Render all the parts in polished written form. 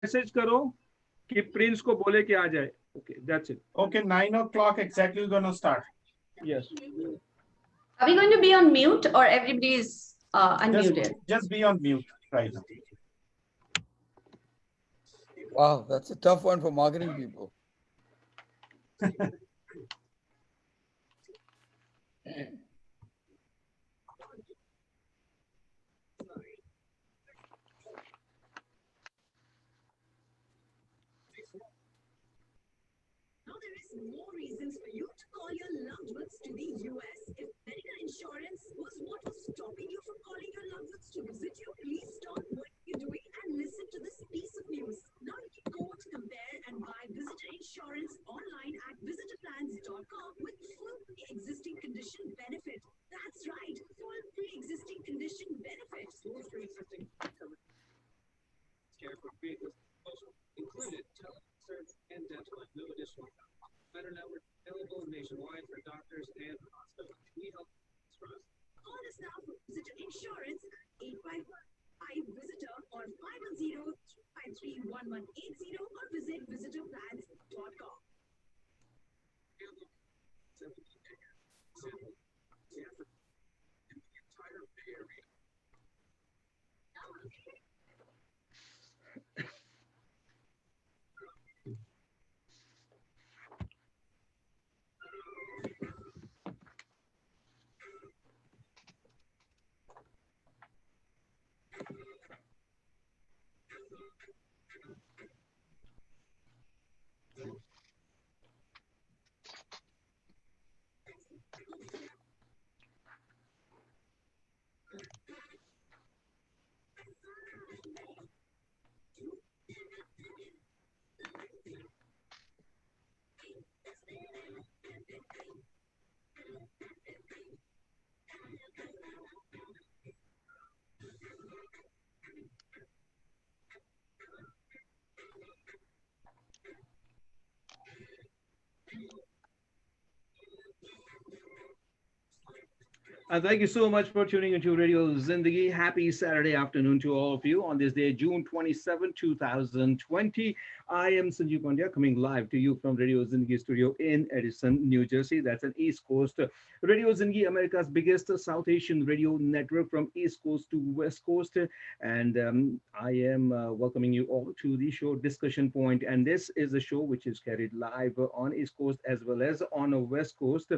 Message करो कि Prince को बोले कि आ जाए. Okay, that's it. Okay, 9 o'clock exactly we're gonna start. Yes. Are we going to be on mute or everybody is Just, unmuted? just be on mute right now. Wow, that's a tough one for marketing people. Now there is more reasons for you to call your loved ones to the US. If medical insurance was what was stopping you from calling your loved ones to visit you, please stop what you're doing and listen to this piece of news. Now you can quote, compare, and buy visitor insurance online at visitorplans.com with full pre-existing condition benefit. That's right, full pre-existing condition benefit. Full pre-existing care for vehicles included telesurgery and dental at no additional cost. Better network available nationwide for doctors and hospitals. We help trust. Call us now for visitor insurance 855 visitor or 510-253-1180 or visit visitorplans.com. In the entire Bay Area. Thank you so much for tuning into Radio Zindagi. Happy Saturday afternoon to all of you on this day, June 27, 2020. I am Sanjeev Pandya coming live to you from Radio Zindagi studio in Edison, New Jersey. That's an East Coast. Radio Zindagi, America's biggest South Asian radio network from East Coast to West Coast. And I am welcoming you all to the show Discussion Point. And this is a show which is carried live on East Coast as well as on the West Coast.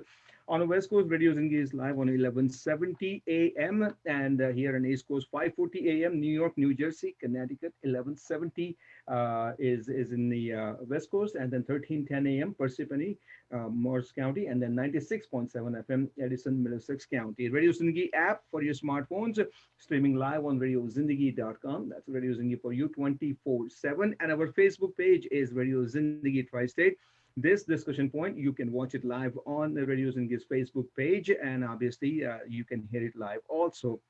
On the West Coast, Radio Zingi is live on 11:70 a.m. and here on East Coast, 5:40 a.m. New York, New Jersey, Connecticut, 11:70 is in the West Coast, and then 13:10 a.m. Parsippany, Morris County, and then 96.7 FM, Edison, Middlesex County. Radio Zindagi app for your smartphones, streaming live on radiozindagi.com. That's Radio Zindagi for you 24/7, and our Facebook page is Radio Zindagi Tri-State. This discussion point, you can watch it live on the Radio Zingi's Facebook page, and obviously you can hear it live also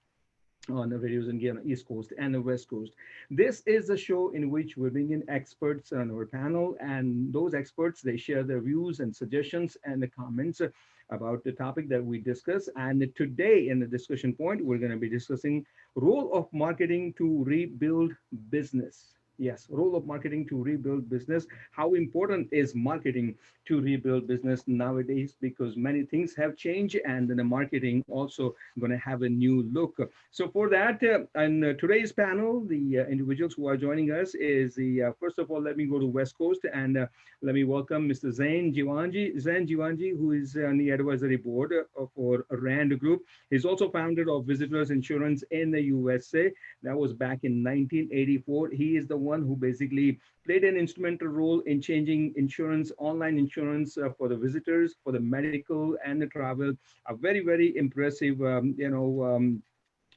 on the Radio Zingi on the East Coast and the West Coast. This is a show in which we bring in experts on our panel, and those experts, they share their views and suggestions and the comments about the topic that we discuss. And today in the discussion point, we're going to be discussing role of marketing to rebuild business. Yes, role of marketing to rebuild business. How important is marketing to rebuild business nowadays? Because many things have changed, and then the marketing also going to have a new look. So for that, on today's panel, the individuals who are joining us is the first of all, let me go to West Coast and let me welcome Mr. Zain Jiwanji, who is on the advisory board for Rand Group. He's also founder of Visitors Insurance in the USA. That was back in 1984. He is the one who basically played an instrumental role in changing insurance, online insurance for the visitors, for the medical and the travel. A very, very impressive,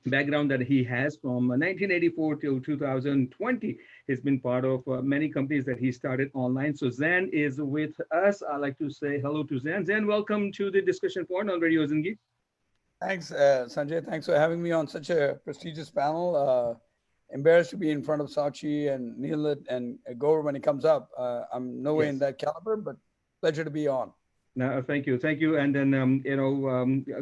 background that he has from 1984 till 2020. He's been part of many companies that he started online. So Zan is with us. I'd like to say hello to Zan. Zan, welcome to the discussion point on Radio Zingi. Thanks, Sanjay. Thanks for having me on such a prestigious panel. Embarrassed to be in front of Sachi and Neil and Gaur when he comes up. I'm no way in that caliber, but pleasure to be on. No, thank you, and then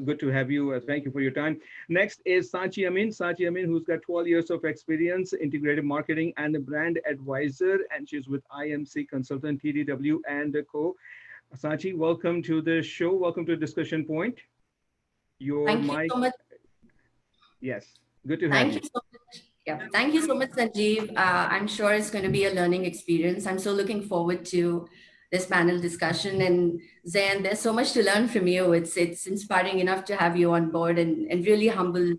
good to have you. Thank you for your time. Next is Sachi Amin, who's got 12 years of experience, integrated marketing and a brand advisor, and she's with IMC Consultant, TDW, and Co. Sachi, welcome to the show. Welcome to Discussion Point. Your Thank you mic, so much. yes, good to have Thank you. you so much. Yeah, thank you so much, Sanjeev. I'm sure it's going to be a learning experience. I'm so looking forward to this panel discussion. And Zain, there's so much to learn from you. It's inspiring enough to have you on board and really humble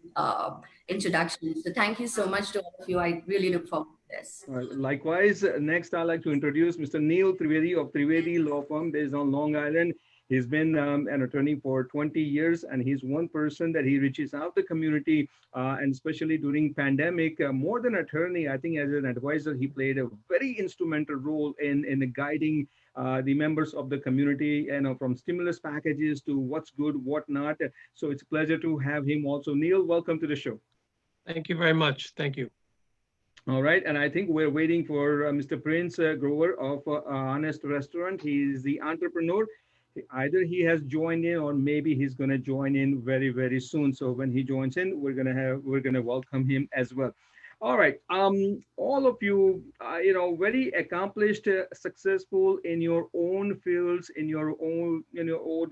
introduction. So thank you so much to all of you. I really look forward to this. Likewise, next I'd like to introduce Mr. Neil Trivedi of Trivedi Law Firm based on Long Island. He's been an attorney for 20 years, and he's one person that he reaches out the community, and especially during pandemic, more than attorney, I think as an advisor, he played a very instrumental role in guiding the members of the community, from stimulus packages to what's good, what not. So it's a pleasure to have him also. Neil, welcome to the show. Thank you very much. Thank you. All right, and I think we're waiting for Mr. Prince Grover of Honest Restaurant. He's the entrepreneur. Either he has joined in, or maybe he's going to join in very, very soon. So when he joins in, we're gonna welcome him as well. All right, all of you, very accomplished, successful in your own fields, in your own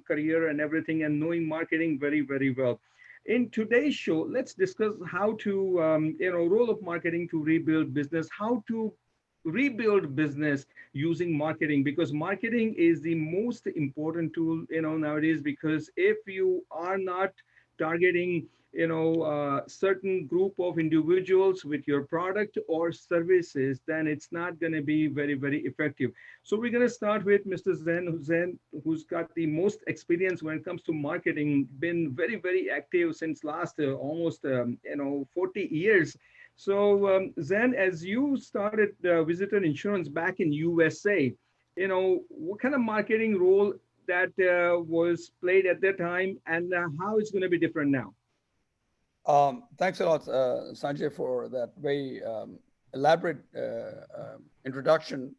career and everything, and knowing marketing very, very well. In today's show, let's discuss how to, role of marketing to rebuild business, how to rebuild business using marketing, because marketing is the most important tool, nowadays, because if you are not targeting, certain group of individuals with your product or services, then it's not going to be very, very effective. So we're going to start with Mr. Zen, who's got the most experience when it comes to marketing, been very, very active since last almost 40 years. So Zen, as you started Visitor Insurance back in USA, what kind of marketing role that was played at that time, and how it's going to be different now? Thanks a lot, Sanjay, for that very elaborate introduction.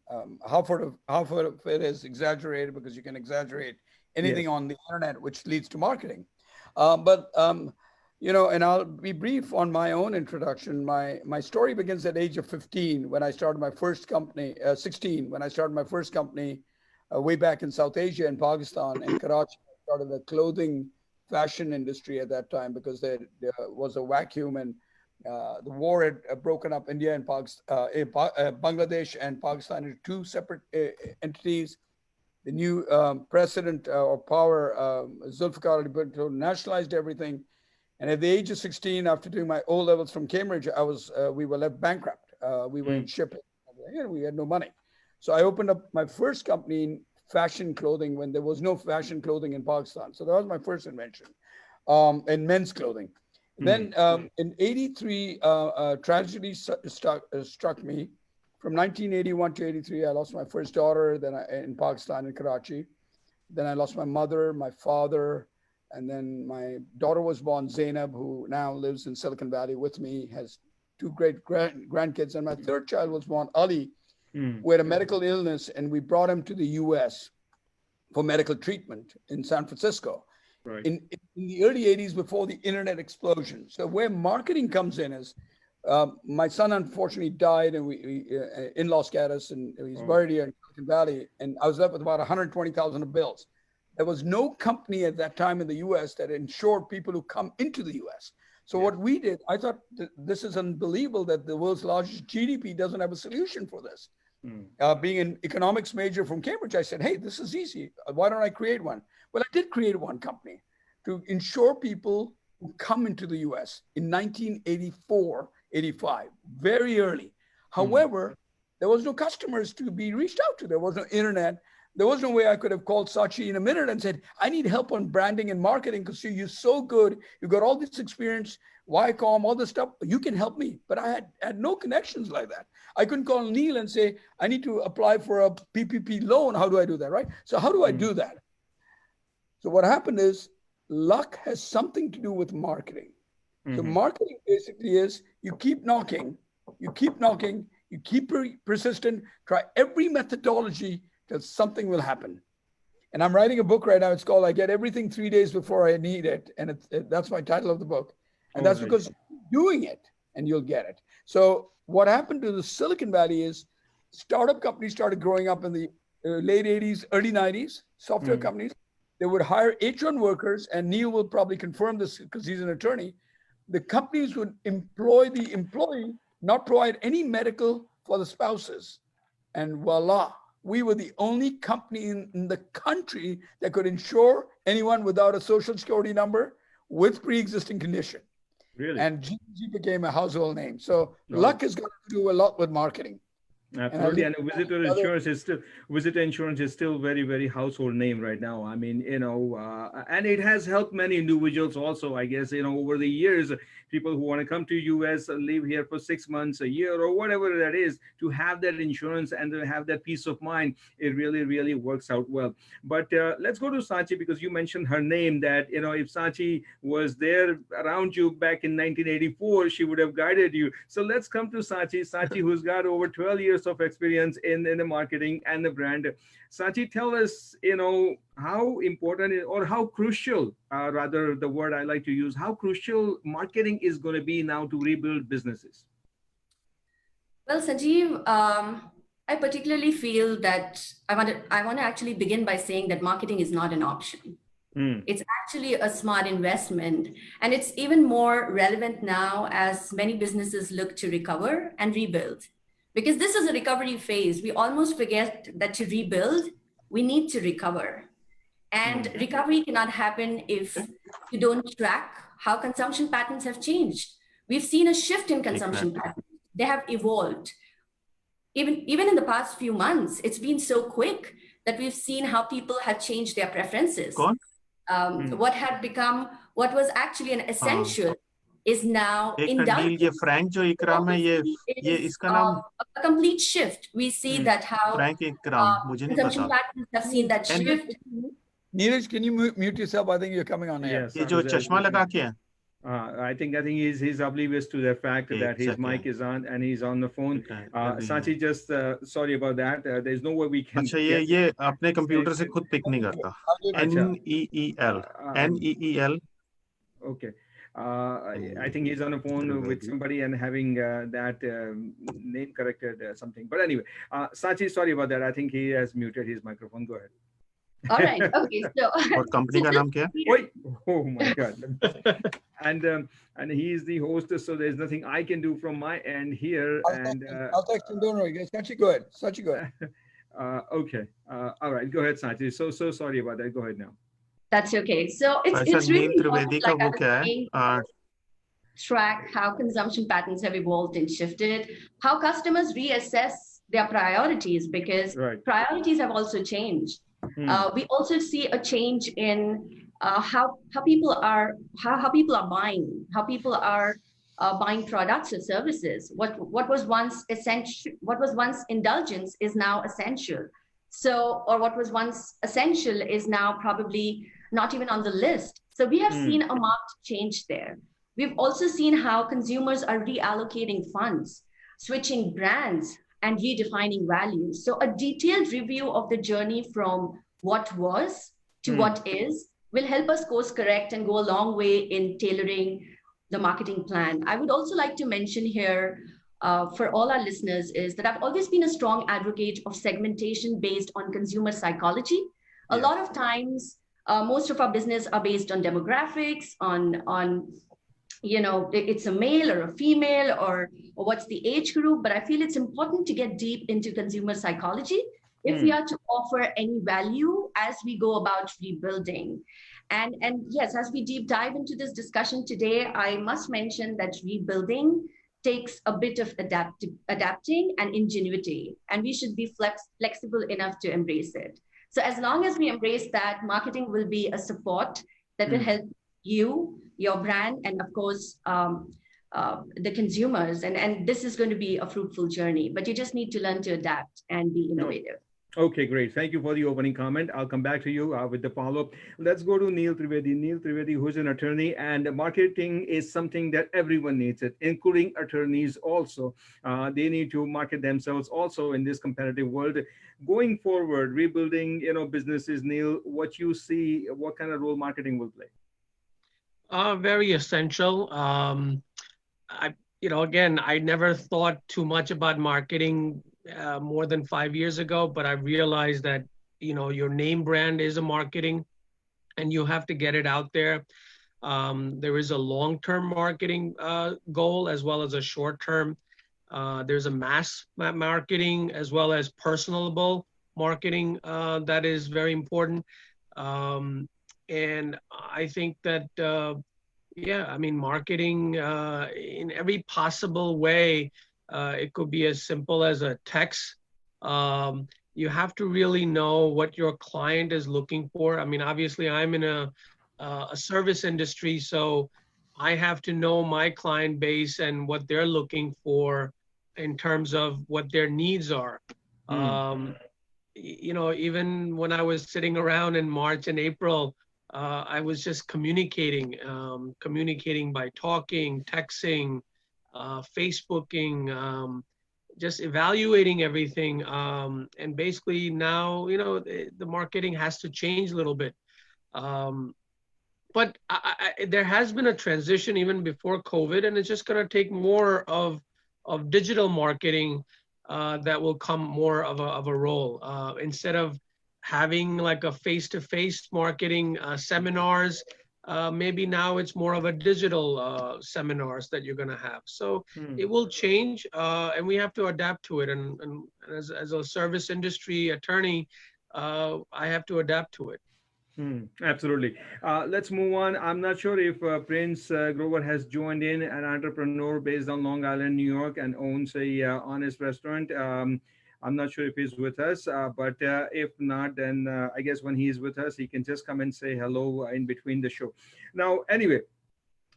Half of it is exaggerated, because you can exaggerate anything Yes. on the internet, which leads to marketing. And I'll be brief on my own introduction. My story begins at age of 15 when I started my first company, 16 when I started my first company way back in South Asia, in Pakistan, in Karachi. I started the clothing fashion industry at that time, because there was a vacuum, and the war had broken up India and Bangladesh and Pakistan into two separate entities. The new president or power, Zulfikar Ali Bhutto, nationalized everything. And at the age of 16, after doing my O levels from Cambridge, we were left bankrupt. We were in shipping. We had no money. So I opened up my first company in fashion clothing when there was no fashion clothing in Pakistan. So that was my first invention, in men's clothing. Then in 83, tragedy struck me. From 1981 to 83, I lost my first daughter in Pakistan, in Karachi. Then I lost my mother, my father, and then my daughter was born, Zainab, who now lives in Silicon Valley with me, has two great grandkids. And my third child was born, Ali, who had a medical illness, and we brought him to the US for medical treatment in San Francisco. Right. In the early 80s, before the internet explosion. So where marketing comes in is, my son unfortunately died, and we in-laws got us, and he's buried here in Silicon Valley, and I was left with about 120,000 of bills. There was no company at that time in the US that insured people who come into the US. So what we did, I thought, this is unbelievable that the world's largest GDP doesn't have a solution for this. Being an economics major from Cambridge, I said, hey, this is easy. Why don't I create one? Well, I did create one company to insure people who come into the US in 1984, 85, very early. However, there was no customers to be reached out to. There was no internet. There was no way I could have called Sachi in a minute and said, I need help on branding and marketing, because you're so good. You've got all this experience, Viacom, all this stuff. You can help me. But I had no connections like that. I couldn't call Neil and say, I need to apply for a PPP loan. How do I do that, right? So how do I do that? So what happened is, luck has something to do with marketing. So marketing basically is, you keep knocking, you keep persistent, try every methodology, till something will happen. And I'm writing a book right now. It's called I Get Everything 3 Days Before I Need It. And that's my title of the book. And that's because you're doing it and you'll get it. So what happened to the Silicon Valley is startup companies started growing up in the late 80s, early 90s, software companies. They would hire H1 workers, and Neil will probably confirm this because he's an attorney. The companies would employ the employee, not provide any medical for the spouses. And voila, we were the only company in the country that could insure anyone without a social security number with pre-existing condition. Really? And GG became a household name. So luck has got to do a lot with marketing. Absolutely, and visitor insurance is still very, very household name right now. I mean, and it has helped many individuals also. I guess over the years, people who want to come to US and live here for 6 months, a year, or whatever that is, to have that insurance and to have that peace of mind, it really, really works out well. But let's go to Sachi, because you mentioned her name. That if Sachi was there around you back in 1984, she would have guided you. So let's come to Sachi. Sachi, who's got over 12 years of experience in the marketing and the brand. Sachi, tell us, how important or how crucial, rather the word I like to use, how crucial marketing is going to be now to rebuild businesses. Well, Sanjeev, I particularly feel that I want to actually begin by saying that marketing is not an option. It's actually a smart investment, and it's even more relevant now as many businesses look to recover and rebuild. Because this is a recovery phase. We almost forget that to rebuild, we need to recover. And recovery cannot happen if you don't track how consumption patterns have changed. We've seen a shift in consumption patterns. They have evolved. Even in the past few months, it's been so quick that we've seen how people have changed their preferences. What was actually an essential is now indulgent. ये Frank जो इकराम है ये इसका नाम a complete shift. We see that how Frank इकराम मुझे नहीं consumption पता patterns have seen that shift. Neeraj, can you mute yourself? I think you're coming on air. Yes, ये जो चश्मा लगा के है I think he's oblivious to the fact that his mic is on and he's on the phone. Sachi, just sorry about that. There's no way we can. अच्छा ये अपने computer से खुद पिक नहीं करता NEEL Okay. I think he's on the phone with somebody and having that name corrected something. But anyway, Sachi, sorry about that. I think he has muted his microphone. Go ahead. All right. Okay. So. और company का नाम क्या है? Wait. Oh my God. And he is the host, so there's nothing I can do from my end here. I'll text him. Don't worry. Sachi, go ahead. Sachi, go ahead. Okay. All right. Go ahead, Sachi. So sorry about that. Go ahead now. That's okay. So it's really important, like I was saying, track how consumption patterns have evolved and shifted, how customers reassess their priorities, because priorities have also changed. We also see a change in how people are buying, how people are buying products or services. What was once essential, what was once indulgence is now essential. So, or what was once essential is now probably not even on the list. So we have seen a marked change there. We've also seen how consumers are reallocating funds, switching brands, and redefining values. So a detailed review of the journey from what was to what is will help us course correct and go a long way in tailoring the marketing plan. I would also like to mention here for all our listeners is that I've always been a strong advocate of segmentation based on consumer psychology. A lot of times, most of our business are based on demographics, on it's a male or a female or what's the age group, but I feel it's important to get deep into consumer psychology if we are to offer any value as we go about rebuilding. And yes, as we deep dive into this discussion today, I must mention that rebuilding takes a bit of adapting and ingenuity, and we should be flexible enough to embrace it. So as long as we embrace that, marketing will be a support that will help you, your brand, and of course, the consumers. And this is going to be a fruitful journey, but you just need to learn to adapt and be innovative. Okay, great. Thank you for the opening comment. I'll come back to you with the follow-up. Let's go to Neil Trivedi. Neil Trivedi, who's an attorney, and marketing is something that everyone needs it, including attorneys also. They need to market themselves also in this competitive world. Going forward, rebuilding, businesses, Neil, what you see, what kind of role marketing will play? Very essential. Again, I never thought too much about marketing more than 5 years ago, but I realized that, your name brand is a marketing and you have to get it out there. There is a long-term marketing goal as well as a short-term. There's a mass marketing as well as personable marketing that is very important. And I think that, yeah, I mean, marketing in every possible way. It could be as simple as a text. You have to really know what your client is looking for. I mean, obviously, I'm in a service industry, so I have to know my client base and what they're looking for in terms of what their needs are. Even when I was sitting around in March and April, I was just communicating by talking, texting, Facebooking, just evaluating everything. And basically now, the marketing has to change a little bit. But there has been a transition even before COVID, and it's just going to take more of digital marketing that will come more of a role. Instead of having like a face-to-face marketing seminars, maybe now it's more of a digital seminars that you're going to have. So it will change, and we have to adapt to it. And as a service industry attorney, I have to adapt to it. Absolutely. Let's move on. I'm not sure if Prince Grover has joined in, an entrepreneur based on Long Island, New York, and owns a honest restaurant. I'm not sure if he's with us, but if not, then I guess when he's with us, he can just come and say hello in between the show. Now, anyway,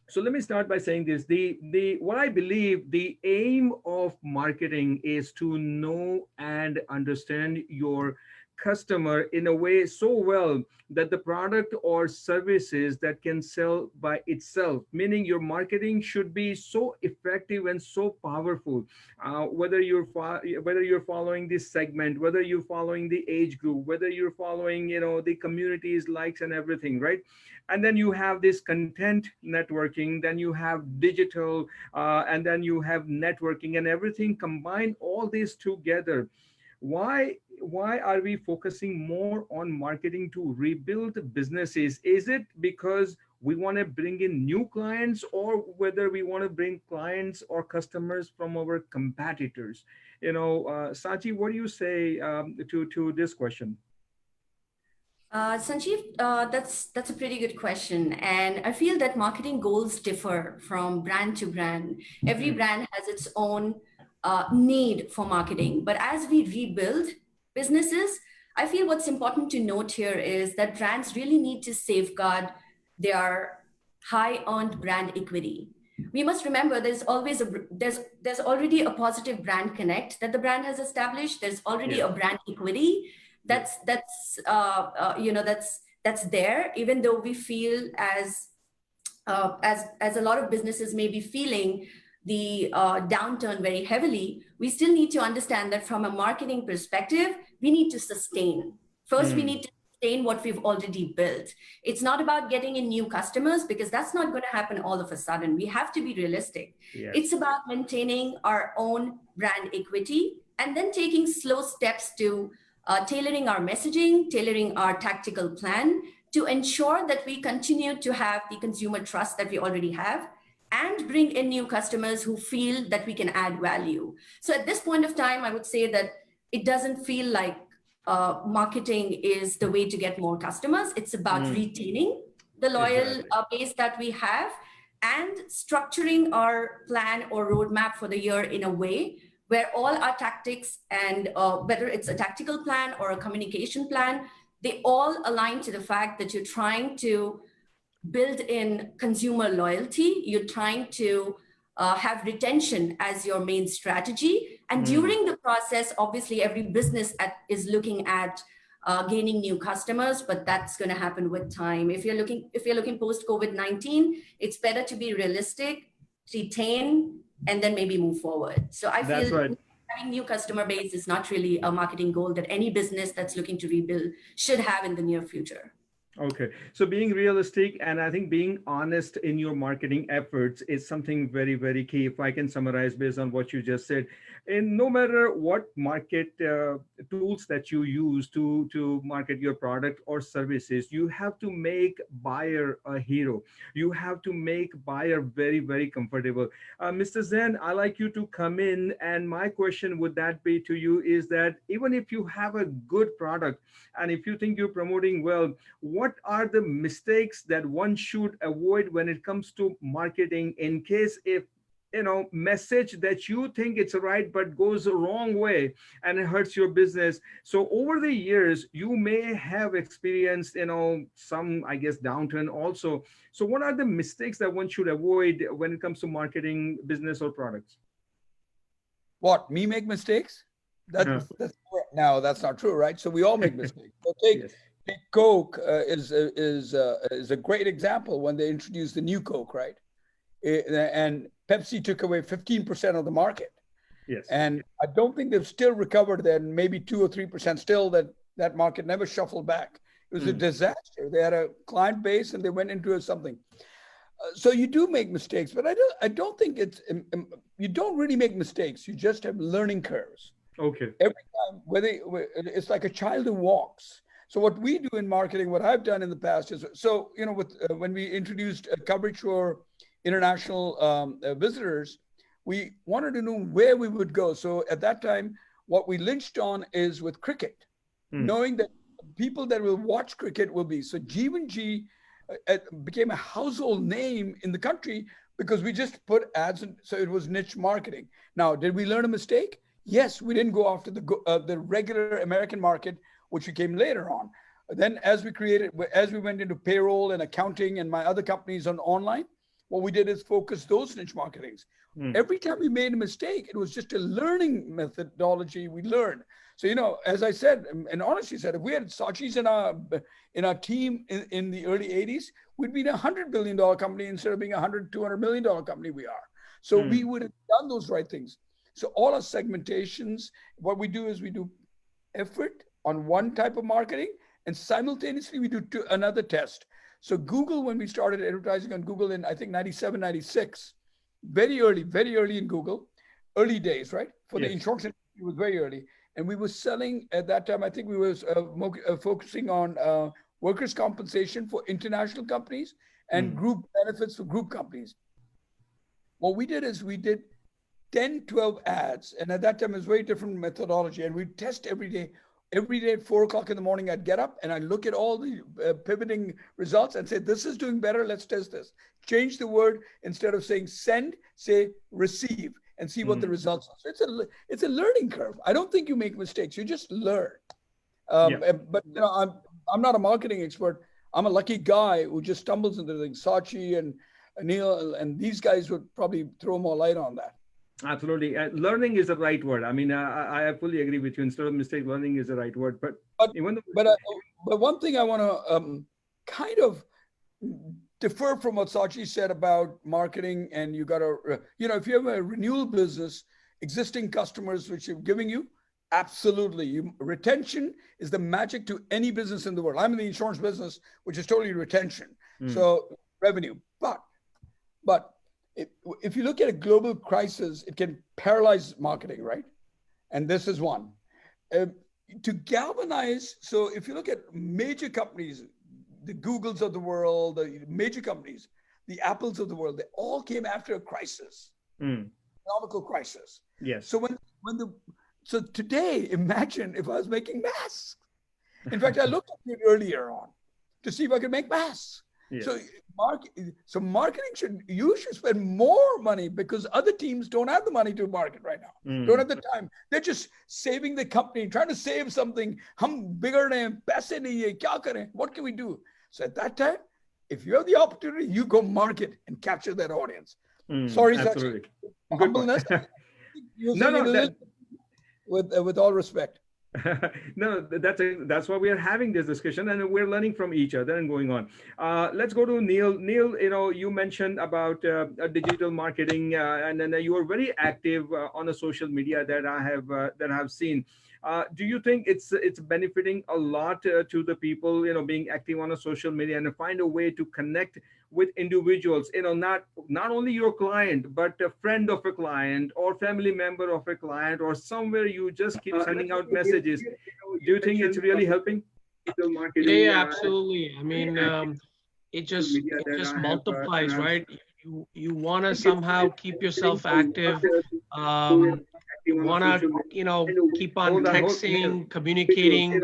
so let me start by saying this: the what I believe the aim of marketing is to know and understand your customer in a way so well that the product or services that can sell by itself, meaning your marketing should be so effective and so powerful, whether you're following this segment, whether you're following the age group, whether you're following the communities likes and everything, right? And then you have this content networking, then you have digital, and then you have networking, and everything combined, all this together. Why are we focusing more on marketing to rebuild businesses? Is it because we want to bring in new clients, or whether we want to bring clients or customers from our competitors? Sachi, what do you say to this question? Sanjeev, that's a pretty good question, and I feel that marketing goals differ from brand to brand. Every brand has its own need for marketing, but as we rebuild businesses, I feel what's important to note here is that brands really need to safeguard their high earned brand equity. We must remember there's already a positive brand connect that the brand has established. There's already a brand equity that's there, even though we feel as a lot of businesses may be feeling the downturn very heavily, we still need to understand that from a marketing perspective, we need to sustain. First, we need to sustain what we've already built. It's not about getting in new customers, because that's not going to happen all of a sudden. We have to be realistic. Yes. It's about maintaining our own brand equity and then taking slow steps to tailoring our messaging, tailoring our tactical plan to ensure that we continue to have the consumer trust that we already have and bring in new customers who feel that we can add value. So at this point of time, I would say that it doesn't feel like marketing is the way to get more customers. It's about retaining the loyal base that we have and structuring our plan or roadmap for the year in a way where all our tactics and whether it's a tactical plan or a communication plan, they all align to the fact that you're trying to build in consumer loyalty. You're trying to have retention as your main strategy. And during the process, obviously, every business is looking at gaining new customers, but that's going to happen with time. If you're looking post COVID-19, it's better to be realistic, retain, and then maybe move forward. So I That's feel right. having new customer base is not really a marketing goal that any business that's looking to rebuild should have in the near future. Okay, so being realistic and I think being honest in your marketing efforts is something very, very key. If I can summarize based on what you just said, and no matter what market tools that you use to market your product or services, you have to make buyer a hero. You have to make buyer very, very comfortable. Mr. Zen, I like you to come in, and my question would that be to you is that even if you have a good product and if you think you're promoting well, what are the mistakes that one should avoid when it comes to marketing in case if message that you think it's right but goes the wrong way and it hurts your business? So over the years you may have experienced some, I guess, downturn also. So what are the mistakes that one should avoid when it comes to marketing business or products? What, me make mistakes? That's no, that's not true, right? So we all make mistakes. So take Coke is a great example when they introduced the new Coke, right? And Pepsi took away 15% of the market. Yes. And I don't think they've still recovered then, maybe 2 or 3% still, that market never shuffled back. It was a disaster. They had a client base and they went into something. So you do make mistakes, but I don't think you don't really make mistakes. You just have learning curves. Okay. Every time, it's like a child who walks. So what we do in marketing, what I've done in the past is, when we introduced coverage for international visitors, we wanted to know where we would go. So at that time, what we lynched on is with cricket, knowing that people that will watch cricket will be. So G1G became a household name in the country because we just put ads in, so it was niche marketing. Now, did we learn a mistake? Yes, we didn't go after the regular American market, which we came later on. Then as we went into payroll and accounting and my other companies on online, what we did is focus those niche marketings. Every time we made a mistake, it was just a learning methodology we learned. So, as I said, and honestly said, if we had Sachi's in our team in the early 80s, we'd be a $100 billion company instead of being a $200 million company we are. So we would have done those right things. So all our segmentations, what we do is we do effort on one type of marketing and simultaneously we do another test. So Google, when we started advertising on Google in, I think, 97, 96, very early in Google, early days, right? For the insurance industry, it was very early. And we were selling at that time, I think we was focusing on workers' compensation for international companies and group benefits for group companies. What we did is we did 10, 12 ads. And at that time, it was very different methodology. And we'd test every day. Every day at 4 o'clock in the morning, I'd get up and I'd look at all the pivoting results and say, this is doing better. Let's test this. Change the word. Instead of saying send, say receive and see what the results are. So it's a learning curve. I don't think you make mistakes. You just learn. But I'm not a marketing expert. I'm a lucky guy who just stumbles into things. Sachi and Anil and these guys would probably throw more light on that. Absolutely. Learning is the right word. I mean, I fully agree with you. Instead of mistake, learning is the right word. But one thing I want to kind of defer from what Sachi said about marketing, and you got to, if you have a renewal business, existing customers which you're giving you, absolutely. Retention is the magic to any business in the world. I'm in the insurance business, which is totally retention. So revenue, but if you look at a global crisis, it can paralyze marketing, right? And this is one. To galvanize, so if you look at major companies, the Googles of the world, the major companies, the Apples of the world, they all came after a crisis, economical crisis. Yes. So today, imagine if I was making masks. In fact, I looked at it earlier on to see if I could make masks. Yes. So marketing you should spend more money because other teams don't have the money to market right now. Don't have the time. They're just saving the company, trying to save something. Hum bigger nahi, paise nahi hai, kya kare? What can we do? So at that time, if you have the opportunity, you go market and capture that audience. Sorry, Sachin. Absolutely. Good Humbleness. point. Using No, it a no, little with all respect. no, that's why we are having this discussion, and we're learning from each other and going on. Let's go to Neil. Neil, you mentioned about digital marketing, and then you are very active on the social media that I have seen. Do you think it's benefiting a lot to the people, being active on a social media and find a way to connect with individuals, not only your client, but a friend of a client or family member of a client, or somewhere you just keep sending out messages. Do you think it's really helping digital marketing? Yeah, absolutely. I mean, it just multiplies, right? You want to somehow keep yourself active. You want to, keep on texting, communicating.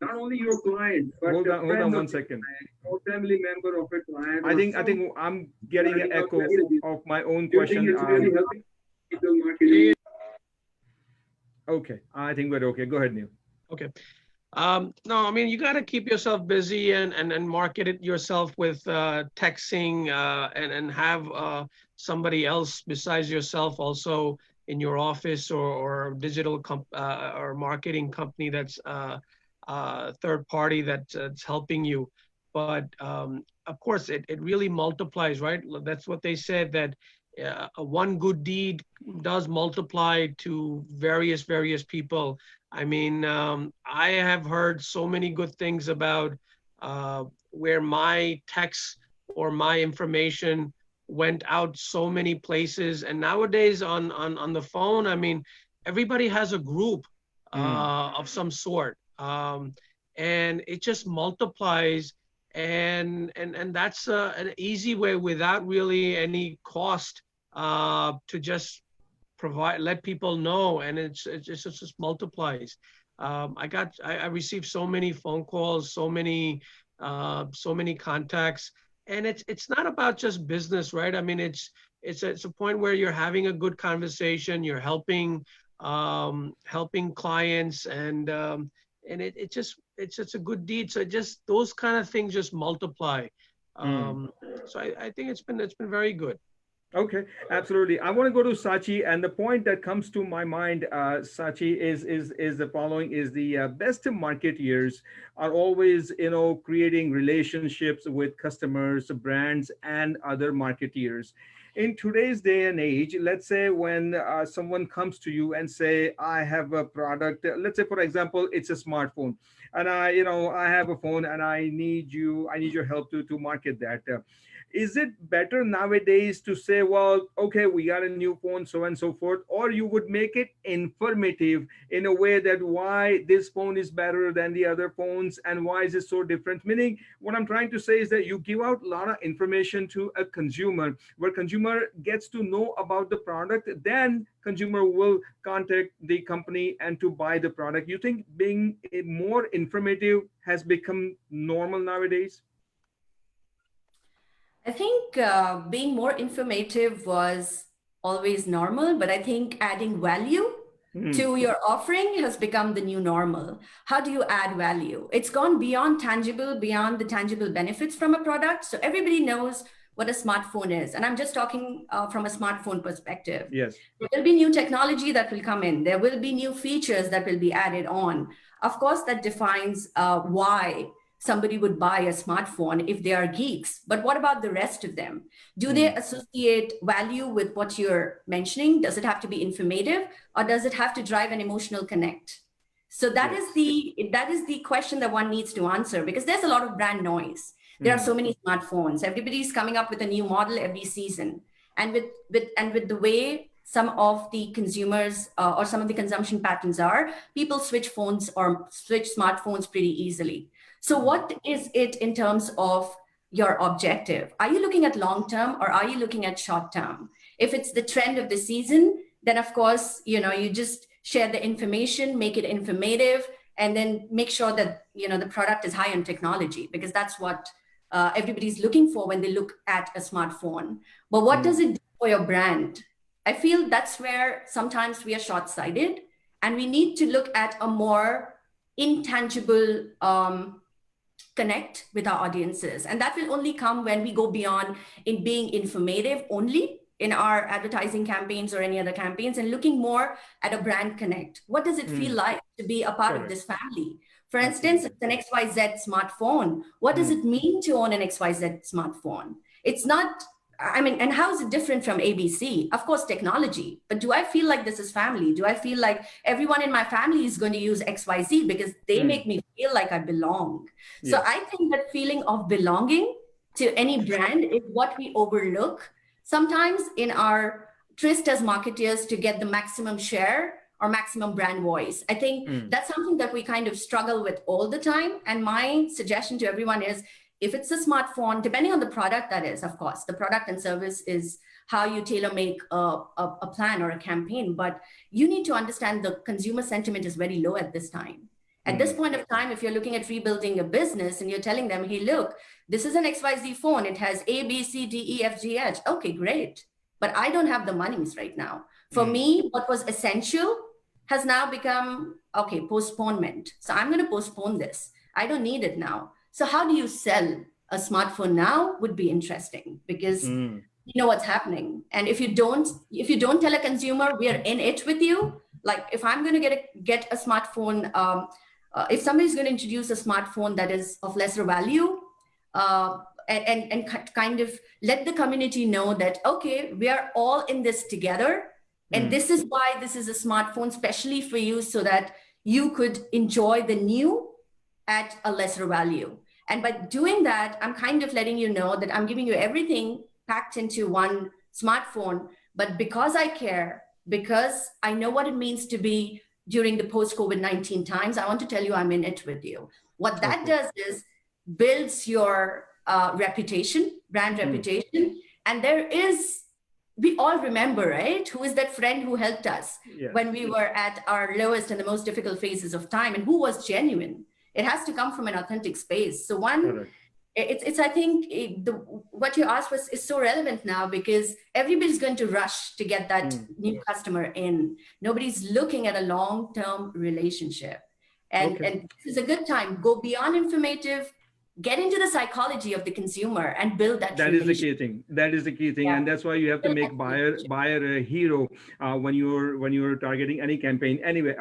Not only your client, but hold on 1 second. Or family member of a client. I think I'm getting an echo of my own question. Okay, I think we're okay. Go ahead, Neil. Okay. No, I mean, you got to keep yourself busy and market it yourself with texting and have somebody else besides yourself also in your office or digital or marketing company that's third party that's helping you. But of course, it really multiplies, right? That's what they said, that one good deed does multiply to various people. I mean, I have heard so many good things about where my text or my information went out so many places. And nowadays on the phone, I mean, everybody has a group of some sort, and it just multiplies. And that's an easy way without really any cost to just let people know, and it just multiplies. I received so many phone calls, so many contacts, and it's not about just business, right? I mean, it's a point where you're having a good conversation, you're helping clients, and it's just a good deed. So just those kind of things just multiply. So I think it's been very good. Okay, absolutely. I want to go to Sachi, and the point that comes to my mind, Sachi, is the following: is the best marketeers are always, creating relationships with customers, brands, and other marketeers. In today's day and age, let's say when someone comes to you and say, "I have a product." Let's say, for example, it's a smartphone, and I have a phone, and I need your help to market that. Is it better nowadays to say, well, okay, we got a new phone, so and so forth, or you would make it informative in a way that why this phone is better than the other phones and why is it so different? Meaning, what I'm trying to say is that you give out a lot of information to a consumer, where consumer gets to know about the product, then consumer will contact the company and to buy the product. You think being more informative has become normal nowadays? I think being more informative was always normal, but I think adding value to your offering has become the new normal. How do you add value? It's gone beyond the tangible benefits from a product. So everybody knows what a smartphone is. And I'm just talking from a smartphone perspective. Yes. There will be new technology that will come in. There will be new features that will be added on. Of course, that defines why somebody would buy a smartphone if they are geeks. But what about the rest of them? Do they associate value with what you're mentioning? Does it have to be informative, or does it have to drive an emotional connect? So that is the question that one needs to answer, because there's a lot of brand noise. There are so many smartphones. Everybody's coming up with a new model every season. And with the way some of the consumers or some of the consumption patterns are, people switch phones or switch smartphones pretty easily. So what is it in terms of your objective? Are you looking at long term or are you looking at short term? If it's the trend of the season, then of course, you just share the information, make it informative, and then make sure that, the product is high on technology, because that's what everybody's looking for when they look at a smartphone. But what does it do for your brand? I feel that's where sometimes we are short-sighted, and we need to look at a more intangible connect with our audiences. And that will only come when we go beyond in being informative only. in our advertising campaigns or any other campaigns and looking more at a brand connect. What does it feel like to be a part of this family? For instance, it's an XYZ smartphone. What does it mean to own an XYZ smartphone? It's not, I mean, and how is it different from ABC? Of course, technology. But do I feel like this is family? Do I feel like everyone in my family is going to use XYZ because they make me feel like I belong? So I think that feeling of belonging to any brand is what we overlook sometimes in our tryst as marketeers to get the maximum share or maximum brand voice. I think that's something that we kind of struggle with all the time. And my suggestion to everyone is, if it's a smartphone, depending on the product that is, of course, the product and service is how you tailor make a plan or a campaign, but you need to understand the consumer sentiment is very low at this time. At this point of time, if you're looking at rebuilding a business and you're telling them, hey, look, this is an XYZ phone. It has A, B, C, D, E, F, G, H. Okay, great. But I don't have the monies right now. For me, what was essential has now become, okay, postponement. So I'm going to postpone this. I don't need it now. So how do you sell a smartphone now would be interesting because you know what's happening. And if you don't tell a consumer, we are in it with you. Like if I'm going to get a smartphone, if somebody's going to introduce a smartphone that is of lesser value, and kind of let the community know that, okay, we are all in this together. And this is why this is a smartphone specially for you so that you could enjoy the new at a lesser value. And by doing that, I'm kind of letting you know that I'm giving you everything packed into one smartphone. But because I care, because I know what it means to be during the post-COVID-19 times, I want to tell you I'm in it with you. What that does is builds your reputation, brand reputation. And we all remember, right? Who is that friend who helped us when we were at our lowest and the most difficult phases of time, and who was genuine? It has to come from an authentic space. So it's I think what you asked is so relevant now because everybody's going to rush to get that new customer in. Nobody's looking at a long-term relationship. And this is a good time. Go beyond informative, get into the psychology of the consumer and build that. That is the key thing. That is the key thing. And that's why you have to make buyer a hero when you're targeting any campaign. Anyway,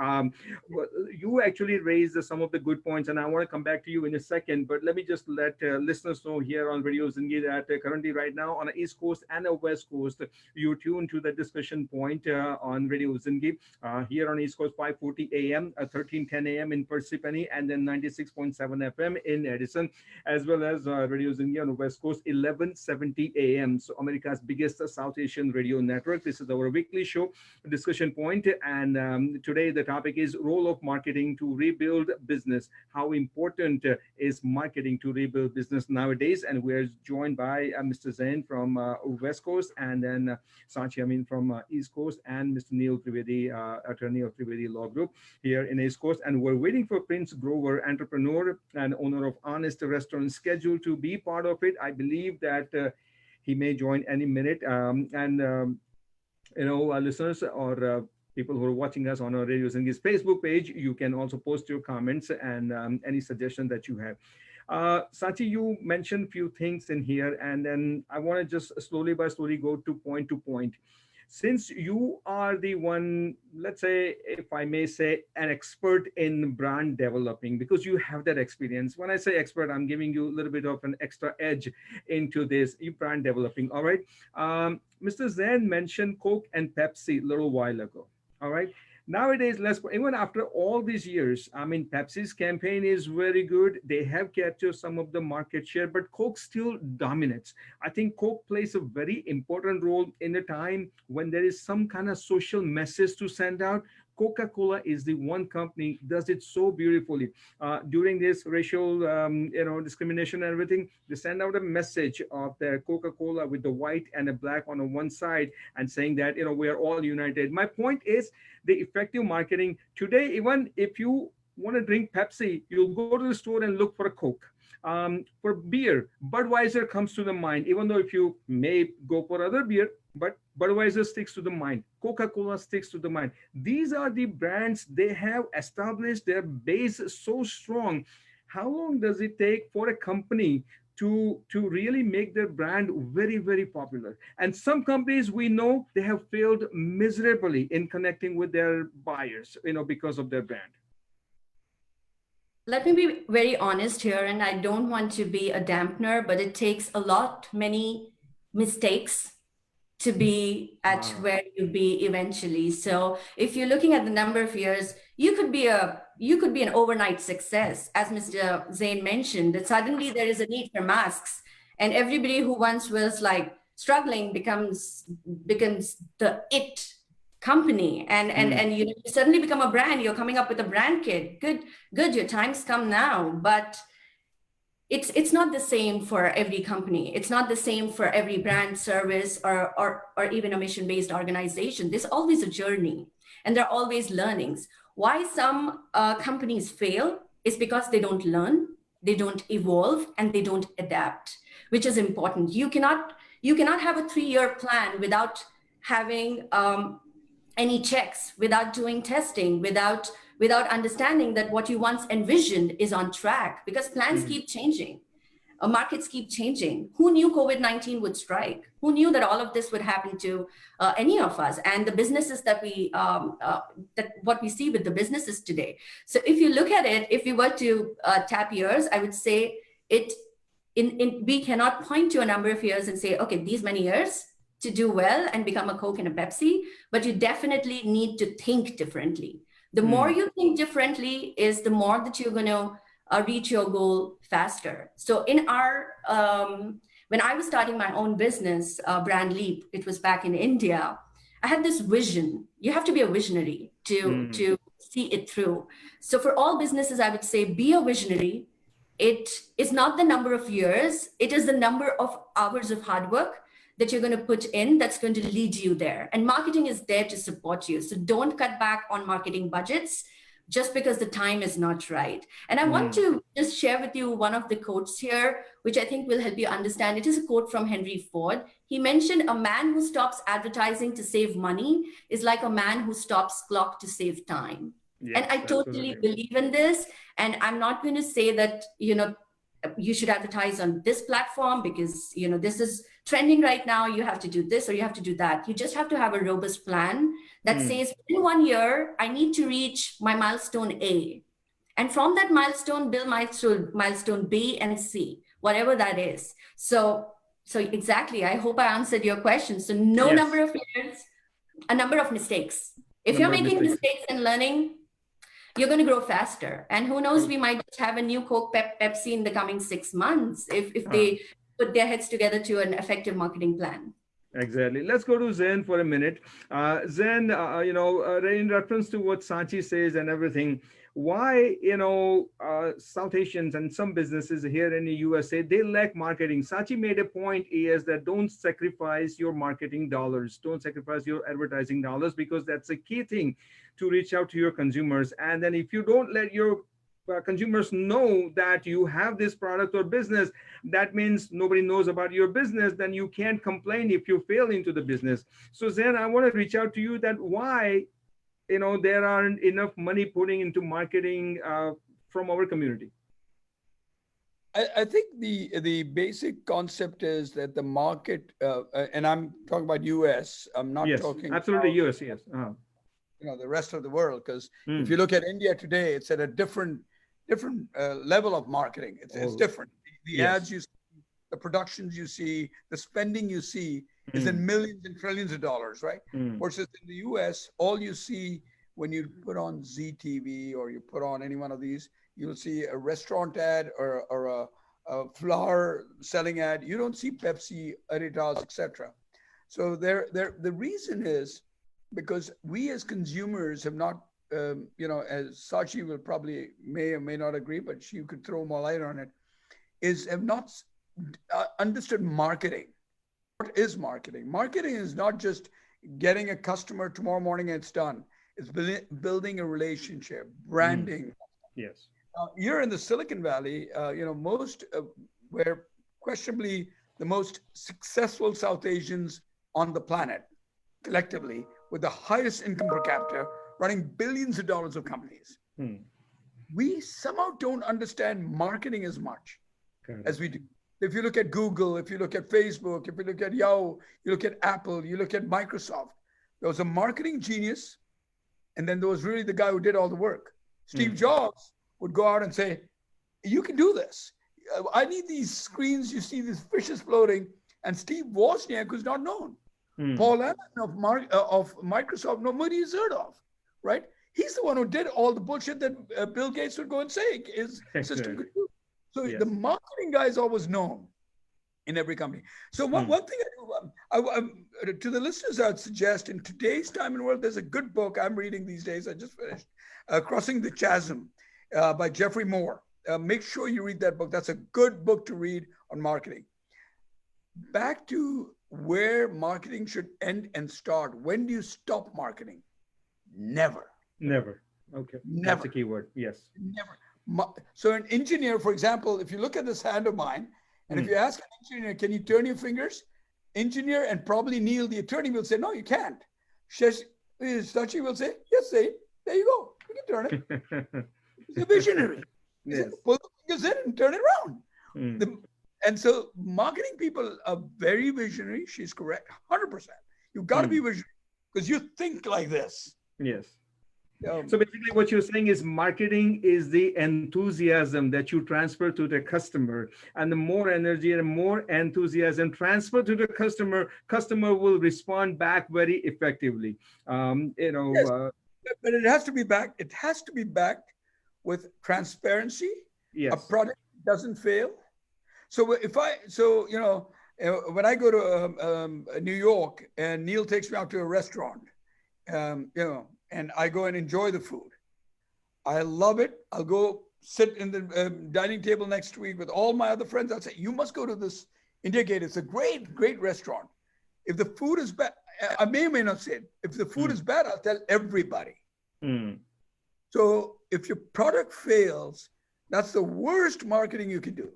you actually raised some of the good points, and I want to come back to you in a second, but let me just let listeners know here on Radio Zindagi that currently right now on the East Coast and the West Coast, you tune to the discussion point on Radio Zindagi here on East Coast 5:40 a.m., 13:10 a.m. in Parsippany, and then 96.7 FM in Edison, as well as Radio Zindagi on the West Coast, 11:70 a.m. So America's biggest South Asian radio network. This is our weekly show, Discussion Point. And today the topic is role of marketing to rebuild business. How important is marketing to rebuild business nowadays? And we're joined by Mr. Zain from West Coast, and then Sachi Amin from East Coast, and Mr. Neil Trivedi, attorney of Trivedi Law Group here in East Coast. And we're waiting for Prince Grover, entrepreneur and owner of Honest Restaurant, scheduled to be part of it. I believe that he may join any minute. Listeners or people who are watching us on our Radio Zindigi's Facebook page, you can also post your comments and any suggestion that you have. Sachi, you mentioned a few things in here, and then I want to just slowly go to point. Since you are the one, let's say, if I may say, an expert in brand developing, because you have that experience. When I say expert, I'm giving you a little bit of an extra edge into this brand developing. All right. Mr. Zain mentioned Coke and Pepsi a little while ago. All right. Nowadays, even after all these years, I mean, Pepsi's campaign is very good. They have captured some of the market share, but Coke still dominates. I think Coke plays a very important role in a time when there is some kind of social message to send out. Coca-Cola is the one company does it so beautifully. During this racial, discrimination and everything, they send out a message of their Coca-Cola with the white and the black on one side and saying that, we are all united. My point is the effective marketing today. Even if you want to drink Pepsi, you'll go to the store and look for a Coke. For beer, Budweiser comes to the mind, even though if you may go for other beer, but Budweiser sticks to the mind. Coca-Cola sticks to the mind. These are the brands, they have established their base so strong. How long does it take for a company to really make their brand very, very popular. And some companies we know they have failed miserably in connecting with their buyers, because of their brand. Let me be very honest here, and I don't want to be a dampener, but it takes many mistakes to be at where you be eventually. So if you're looking at the number of years, you could be an overnight success. As Mr. Zain mentioned, that suddenly there is a need for masks, and everybody who once was like struggling becomes the it company, and you suddenly become a brand. You're coming up with a brand kit. Good, your time's come now, but it's not the same for every company. It's not the same for every brand, service, or even a mission-based organization. There's always a journey, and there are always learnings. Why some companies fail is because they don't learn, they don't evolve, and they don't adapt, which is important. You cannot have a 3-year plan without having any checks, without doing testing, without understanding that what you once envisioned is on track, because plans keep changing. Markets keep changing. Who knew COVID-19 would strike? Who knew that all of this would happen to any of us and the businesses that what we see with the businesses today? So if you look at it, if we were to tap years, I would say we cannot point to a number of years and say, okay, these many years to do well and become a Coke and a Pepsi, but you definitely need to think differently. The more you think differently is the more that you're going to reach your goal faster. So in when I was starting my own business, Brand Leap, it was back in India, I had this vision. You have to be a visionary to see it through. So for all businesses, I would say be a visionary. It is not the number of years, it is the number of hours of hard work that you're going to put in that's going to lead you there. And marketing is there to support you. So don't cut back on marketing budgets just because the time is not right. And I want to just share with you one of the quotes here, which I think will help you understand. It is a quote from Henry Ford. He mentioned, a man who stops advertising to save money is like a man who stops clock to save time. Yes, and I totally believe in this. And I'm not going to say that, you should advertise on this platform because, this is trending right now. You have to do this or you have to do that. You just have to have a robust plan that says in 1 year, I need to reach my milestone A. And from that milestone, build milestone B and C, whatever that is. So exactly, I hope I answered your question. So number of years, a number of mistakes. If you're making mistakes and learning, you're going to grow faster. And who knows, we might just have a new Coke Pepsi in the coming 6 months if they put their heads together to an effective marketing plan. Exactly. Let's go to Zen for a minute. Zen, in reference to what Sachi says and everything, why, South Asians and some businesses here in the USA, they lack marketing. Sachi made a point is that don't sacrifice your marketing dollars. Don't sacrifice your advertising dollars, because that's a key thing to reach out to your consumers. And then if you don't let your consumers know that you have this product or business, that means nobody knows about your business, then you can't complain if you fail into the business. So Zen, I want to reach out to you that why, there aren't enough money putting into marketing from our community. I think the basic concept is that the market, and I'm talking about US, I'm not talking absolutely about, US, yes. The rest of the world, because if you look at India today, it's at a different level of marketing. It's different. The ads you see, the productions you see, the spending you see is in millions and trillions of dollars, right? Versus in the US, all you see when you put on ZTV or you put on any one of these, you'll see a restaurant ad or a flower selling ad. You don't see Pepsi, Adidas, etc. So the reason is because we as consumers have not, as Sachi will probably may or may not agree, but she could throw more light on it, have not understood marketing. What is marketing? Marketing is not just getting a customer tomorrow morning and it's done. It's building a relationship, branding. Yes. Here in the Silicon Valley, we're questionably the most successful South Asians on the planet, collectively, with the highest income per capita, running billions of dollars of companies. We somehow don't understand marketing as much as we do. If you look at Google, if you look at Facebook, if you look at Yahoo, you look at Apple, you look at Microsoft, there was a marketing genius, and then there was really the guy who did all the work. Steve Jobs would go out and say, you can do this. I need these screens. You see these fishes floating. And Steve Wozniak was not known. Paul Allen of Microsoft, nobody's heard of, right? He's the one who did all the bullshit that Bill Gates would go and say his system could do. So the marketing guy is always known in every company. So one thing to the listeners, I'd suggest in today's time and world, there's a good book I'm reading these days. I just finished, Crossing the Chasm by Jeffrey Moore. Make sure you read that book. That's a good book to read on marketing. Back to where marketing should end and start. When do you stop marketing? Never. Never. Okay. Never. That's a key word. Yes. Never. So an engineer, for example, if you look at this hand of mine, and if you ask an engineer, can you turn your fingers? Engineer and probably Neil, the attorney, will say, no, you can't. Sachi will say, yes, say, there you go. You can turn it. He's a visionary. Yes. Pull the fingers in and turn it around. And so marketing people are very visionary. She's correct, 100%. You've got to be visionary because you think like this. Yes. So basically what you're saying is marketing is the enthusiasm that you transfer to the customer, and the more energy and more enthusiasm transfer to the customer will respond back very effectively. Yes, but it has to be backed. It has to be backed with transparency. Yes. A product doesn't fail. So when I go to New York and Neil takes me out to a restaurant, and I go and enjoy the food, I love it. I'll go sit in the dining table next week with all my other friends. I'll say, you must go to this India Gate. It's a great, great restaurant. If the food is bad, I may or may not say it. If the food is bad, I'll tell everybody. So if your product fails, that's the worst marketing you can do.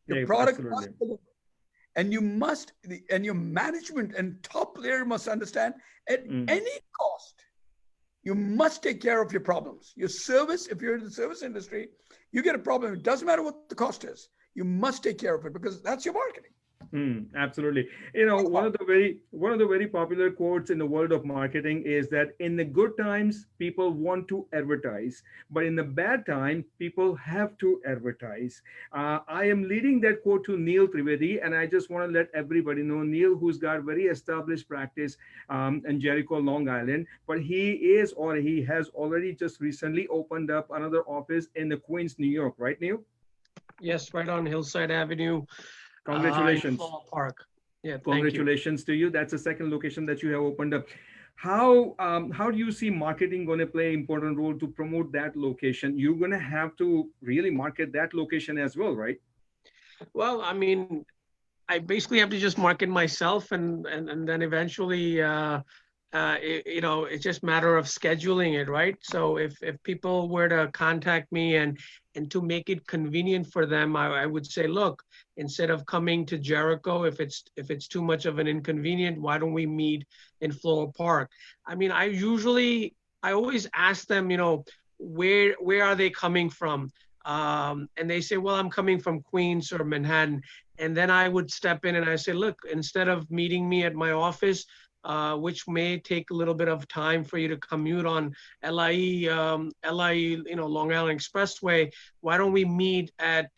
Your product must deliver. And you must, and your management and top layer must understand at any cost, you must take care of your problems. Your service, if you're in the service industry, you get a problem. It doesn't matter what the cost is. You must take care of it because that's your marketing. Absolutely. One of the very popular quotes in the world of marketing is that in the good times, people want to advertise, but in the bad time, people have to advertise. I am leading that quote to Neil Trivedi, and I just want to let everybody know Neil, who's got very established practice in Jericho, Long Island, but he has already just recently opened up another office in the Queens, New York, right, Neil? Yes, right on Hillside Avenue. Congratulations. Park. Yeah, congratulations to you. That's the second location that you have opened up. How do you see marketing going to play an important role to promote that location? You're going to have to really market that location as well, right? Well, I mean, I basically have to just market myself, and then eventually, it's just a matter of scheduling it, right? So if people were to contact me and to make it convenient for them, I would say, look, instead of coming to Jericho, if it's too much of an inconvenient, why don't we meet in Floral Park? I mean, I always ask them, where are they coming from? And they say, well, I'm coming from Queens or Manhattan. And then I would step in and I say, look, instead of meeting me at my office, which may take a little bit of time for you to commute on LIE, Long Island Expressway, why don't we meet at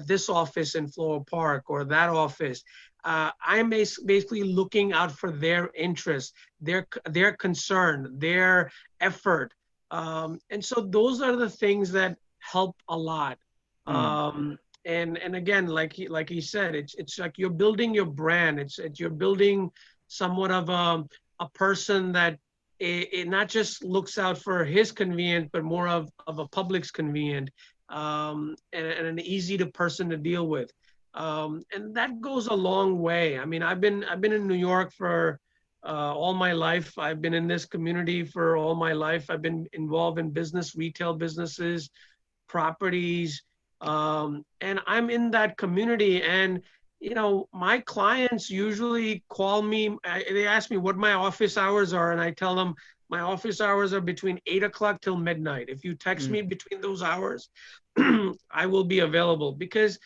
this office in Floral Park or that office? I'm basically looking out for their interest, their concern, their effort. And so those are the things that help a lot. And again, like he said, it's like you're building your brand. You're building somewhat of a person that it not just looks out for his convenience, but more of a public's convenience, and an easy person to deal with. And that goes a long way. I mean, I've been in New York for all my life. I've been in this community for all my life. I've been involved in retail businesses, properties, and I'm in that community. And my clients usually call me. They ask me what my office hours are, and I tell them my office hours are between 8 o'clock till midnight. If you text me between those hours, I will be available, because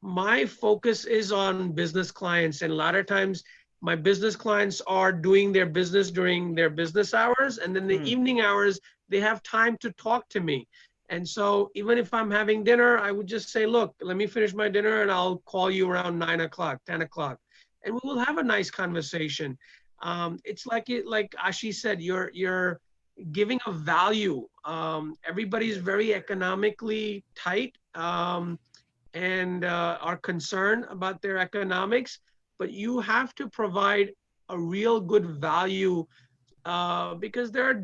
my focus is on business clients, and a lot of times my business clients are doing their business during their business hours, and then the evening hours they have time to talk to me. And so even if I'm having dinner, I would just say, look, let me finish my dinner and I'll call you around 9 o'clock, 10 o'clock, and we will have a nice conversation. It's like like Ashi said, you're giving a value. Everybody's very economically tight. And are concerned about their economics, but you have to provide a real good value because there are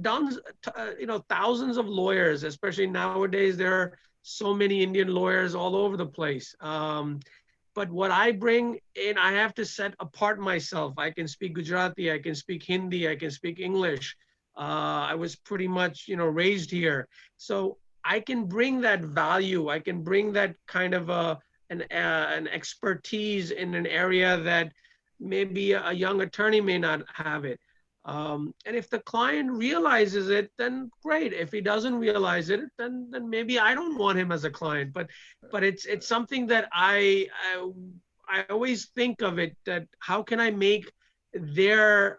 thousands of lawyers, especially nowadays. There are so many Indian lawyers all over the place. But what I bring in, I have to set apart myself. I can speak Gujarati, I can speak Hindi, I can speak English. I was pretty much, raised here. So I can bring that value. I can bring that kind of an expertise in an area that maybe a young attorney may not have it. And if the client realizes it, then great. If he doesn't realize it, then maybe I don't want him as a client. But it's something that I always think of it, that how can I make their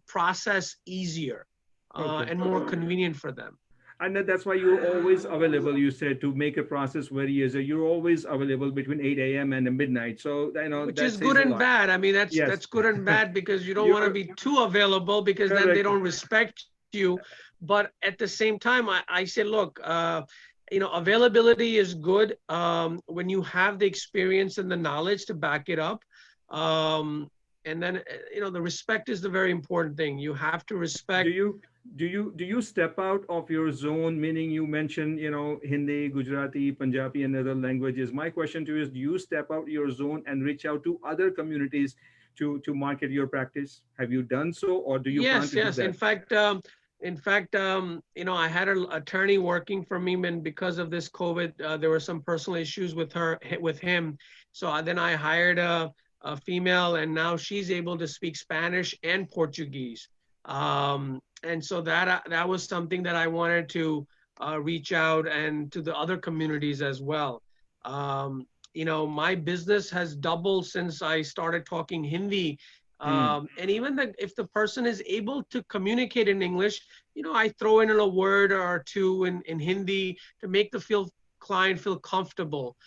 process easier and more convenient for them. And that's why you're always available. You said to make a process very easy. You're always available between 8 a.m. and midnight. So which is good and bad. I mean, that's good and bad, because you don't want to be too available, because then they don't respect you. But at the same time, I say, look, availability is good when you have the experience and the knowledge to back it up. And then the respect is the very important thing. You have to respect. Do you step out of your zone? Meaning, you mentioned Hindi, Gujarati, Punjabi, and other languages. My question to you is: do you step out your zone and reach out to other communities to market your practice? Have you done so, or do you plan to do that? In fact, I had an attorney working for me, and because of this COVID, there were some personal issues with him. So then I hired a female, and now she's able to speak Spanish and Portuguese. And so that was something that I wanted to reach out and to the other communities as well. My business has doubled since I started talking Hindi. And even if the person is able to communicate in English, I throw in a word or two in Hindi to make the client feel comfortable.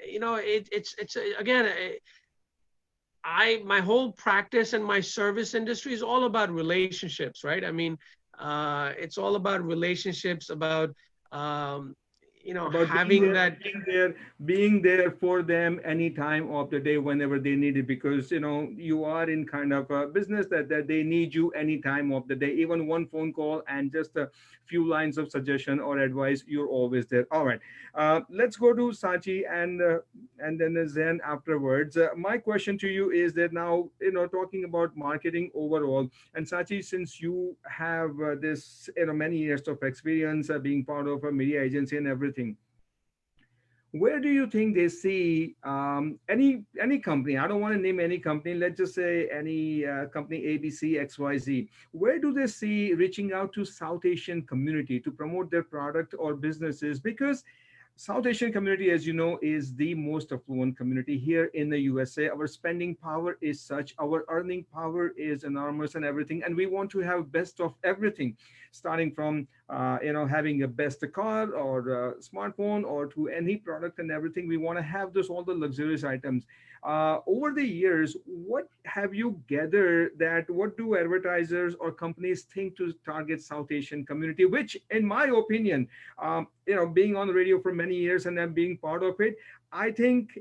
It's again, my whole practice and my service industry is all about relationships, right? I mean, it's all about relationships, about having being there for them any time of the day, whenever they need it, because you are in kind of a business that they need you any time of the day. Even one phone call and just a few lines of suggestion or advice, you're always there. All right, let's go to Sachi and then Zen afterwards. My question to you is that now, talking about marketing overall, and Sachi, since you have this many years of experience being part of a media agency and everything, where do you think they see any company? I don't want to name any company. Let's just say any company ABC XYZ. Where do they see reaching out to South Asian community to promote their product or businesses? Because South Asian community, as you know, is the most affluent community here in the USA. Our spending power is such, our earning power is enormous and everything. And we want to have best of everything, starting from, having a best car or a smartphone or to any product and everything. We want to have all the luxurious items. Over the years, what have you gathered that what do advertisers or companies think to target South Asian community, which in my opinion, being on the radio for many years and then being part of it, I think,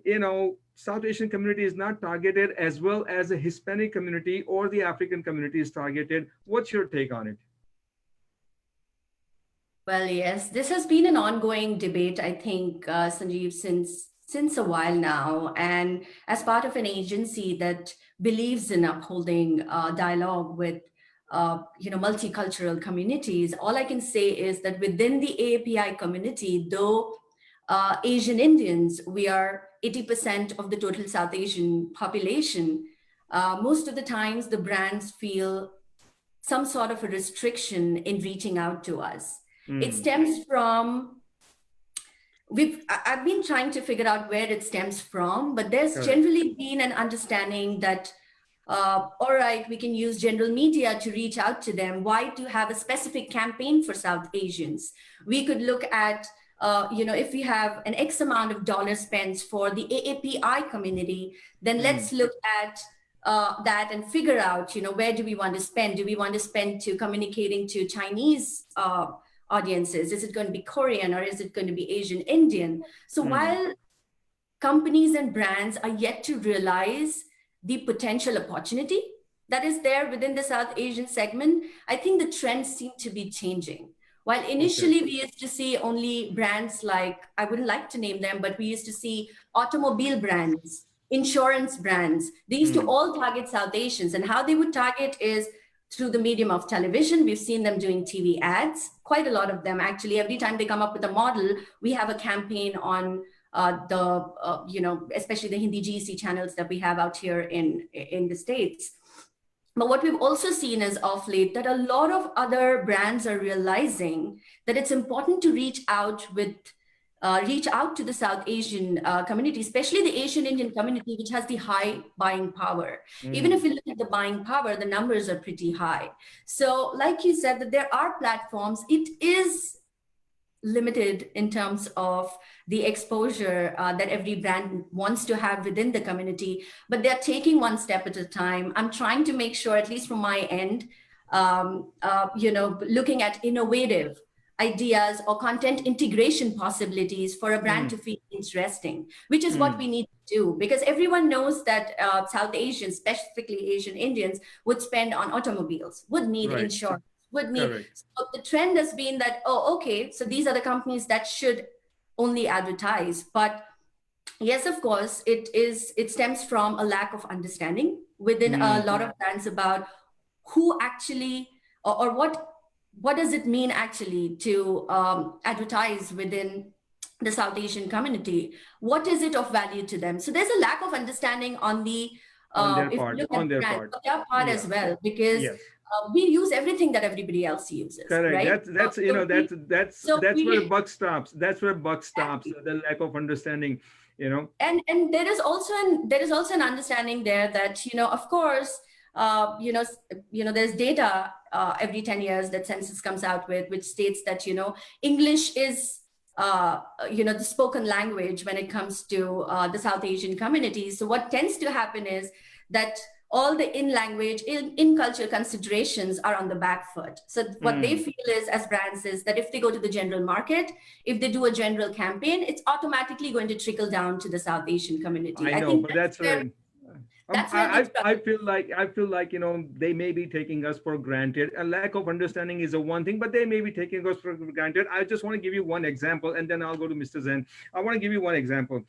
South Asian community is not targeted as well as the Hispanic community or the African community is targeted. What's your take on it? Well, yes, this has been an ongoing debate, I think, Sanjeev, since a while now. And as part of an agency that believes in upholding dialogue with multicultural communities, all I can say is that within the AAPI community, though Asian Indians, we are 80% of the total South Asian population, most of the times the brands feel some sort of a restriction in reaching out to us. It stems from I've been trying to figure out where it stems from, but there's Correct. generally been an understanding that, all right, we can use general media to reach out to them. Why to have a specific campaign for South Asians? We could look at, if we have an X amount of dollars spent for the AAPI community, then let's look at that and figure out, where do we want to spend? Do we want to spend to communicating to Chinese audiences? Is it going to be Korean or is it going to be Asian Indian? So while companies and brands are yet to realize the potential opportunity that is there within the South Asian segment, I think the trends seem to be changing. While initially we used to see only brands like, I wouldn't like to name them, but we used to see automobile brands, insurance brands. They used to all target South Asians, and how they would target is through the medium of television. We've seen them doing TV ads, quite a lot of them actually. Every time they come up with a model, we have a campaign on especially the Hindi GEC channels that we have out here in the States. But what we've also seen is of late that a lot of other brands are realizing that it's important to reach out to the South Asian community, especially the Asian Indian community, which has the high buying power. Even if we look at the buying power, the numbers are pretty high. So like you said, that there are platforms, it is limited in terms of the exposure that every brand wants to have within the community, but they're taking one step at a time. I'm trying to make sure, at least from my end, looking at innovative ideas or content integration possibilities for a brand to feel interesting, which is what we need to do, because everyone knows that South Asians, specifically Asian Indians, would spend on automobiles, would need insurance, would need. So the trend has been that, so these are the companies that should only advertise. But yes, of course, it stems from a lack of understanding within a lot of brands about who actually, or what does it mean actually to advertise within the South Asian community? What is it of value to them? So there's a lack of understanding on the their part as well, because we use everything that everybody else uses. Correct. Right? That's where the buck stops. That's where buck stops. The lack of understanding, And there is also an understanding there that of course. There's data every 10 years that census comes out with, which states that, English is, the spoken language when it comes to the South Asian communities. So what tends to happen is that all the in-language, in-culture considerations are on the back foot. So what they feel is, as brands, is that if they go to the general market, if they do a general campaign, it's automatically going to trickle down to the South Asian community. I know, but that's where... I feel like they may be taking us for granted. A lack of understanding is a one thing, but they may be taking us for granted. I just want to give you one example, and then I'll go to Mr. Zen. I want to give you one example.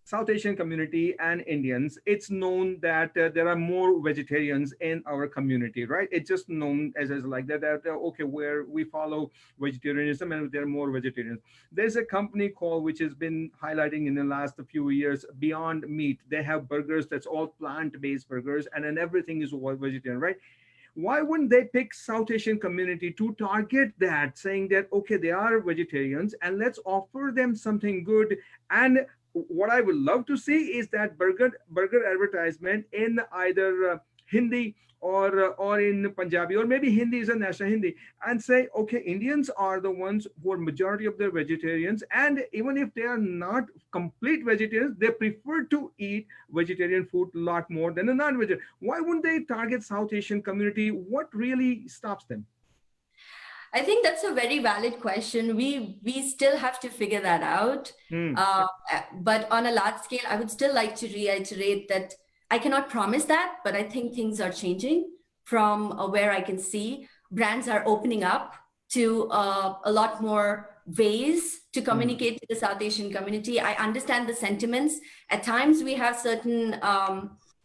South Asian community and Indians, it's known that there are more vegetarians in our community, right? It's just known as like that, okay, where we follow vegetarianism and there are more vegetarians. There's a company called, which has been highlighting in the last few years, Beyond Meat. They have burgers that's all plant-based burgers, and then everything is all vegetarian, right? Why wouldn't they pick South Asian community to target that, saying that, okay, they are vegetarians and let's offer them something good? And what I would love to see is that burger advertisement in either Hindi or in Punjabi, or maybe Hindi is a national Hindi, and say, okay, Indians are the ones who are majority of the vegetarians, and even if they are not complete vegetarians, they prefer to eat vegetarian food a lot more than a non-vegetarian. Why wouldn't they target South Asian community? What really stops them? I think that's a very valid question. We still have to figure that out. But on a large scale, I would still like to reiterate that I cannot promise that, but I think things are changing from where I can see. Brands are opening up to a lot more ways to communicate to the South Asian community. I understand the sentiments. At times we have certain